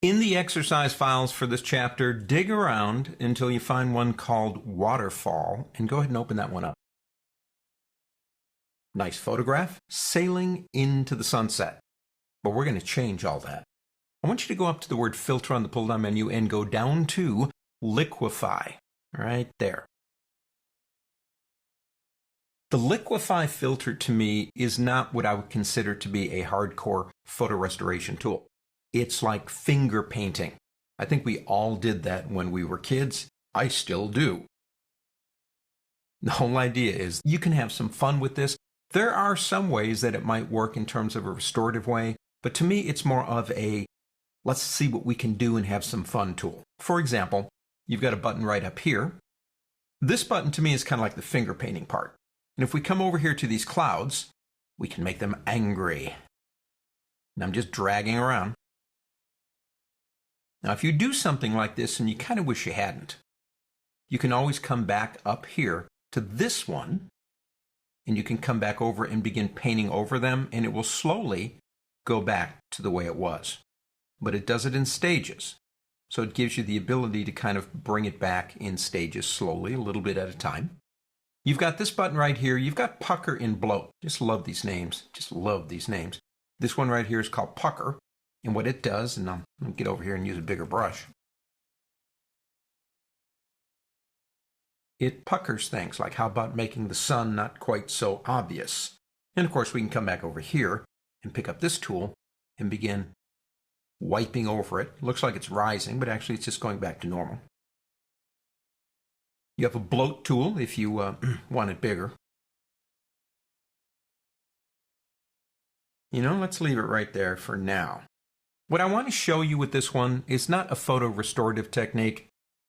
In the exercise files for this chapter, dig around until you find one called Waterfall, and go ahead and open that one up. Nice photograph, sailing into the sunset. But we're going to change all that. I want you to go up to the word Filter on the pull-down menu and go down to Liquify, right there. The Liquify filter to me is not what I would consider to be a hardcore photo restoration tool. It's like finger painting. I think we all did that when we were kids. I still do. The whole idea is you can have some fun with this. There are some ways that it might work in terms of a restorative way, but to me it's more of a let's see what we can do and have some fun tool. For example, you've got a button right up here. This button to me is kind of like the finger painting part. And if we come over here to these clouds, we can make them angry. And I'm just dragging around. Now, if you do something like this and you kind of wish you hadn't, you can always come back up here to this one, and you can come back over and begin painting over them, and it will slowly go back to the way it was. But it does it in stages. So it gives you the ability to kind of bring it back in stages slowly, a little bit at a time. You've got this button right here. You've got Pucker and Bloat. Just love these names. Just love these names. This one right here is called Pucker. And what it does, and I'll get over here and use a bigger brush. It puckers things, like how about making the sun not quite so obvious? And of course we can come back over here and pick up this tool and begin wiping over it. Looks like it's rising, but actually it's just going back to normal. You have a bloat tool if you want it bigger. You know, let's leave it right there for now. What I want to show you with this one is not a photo restorative technique.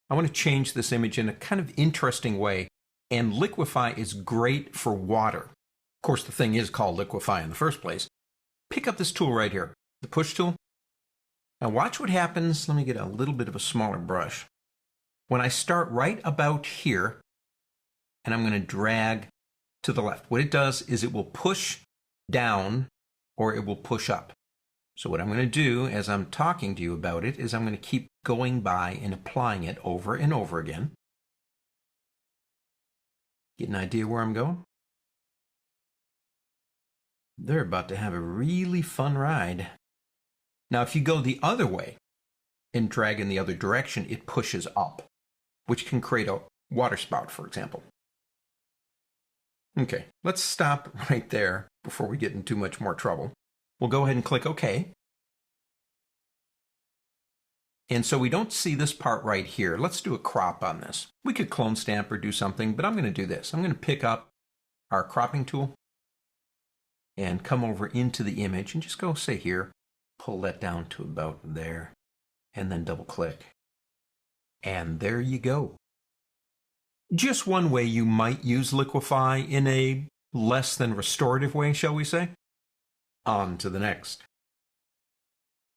I want to change this image in a kind of interesting way, and Liquify is great for water. Of course, the thing is called Liquify in the first place. Pick up this tool right here, the push tool. Now watch what happens. Let me get a little bit of a smaller brush. When I start right about here, and I'm going to drag to the left, what it does is it will push down or it will push up. So what I'm going to do as I'm talking to you about it is I'm going to keep going by and applying it over and over again. Get an idea where I'm going? They're about to have a really fun ride. Now if you go the other way and drag in the other direction, it pushes up, which can create a water spout, for example. Okay, let's stop right there before we get in too much more trouble. We'll go ahead and click OK. And so we don't see this part right here. Let's do a crop on this. We could clone stamp or do something, but I'm going to do this. I'm going to pick up our cropping tool and come over into the image and just go, say here, pull that down to about there, and then double click. And there you go. Just one way you might use Liquify in a less than restorative way, shall we say? On to the next.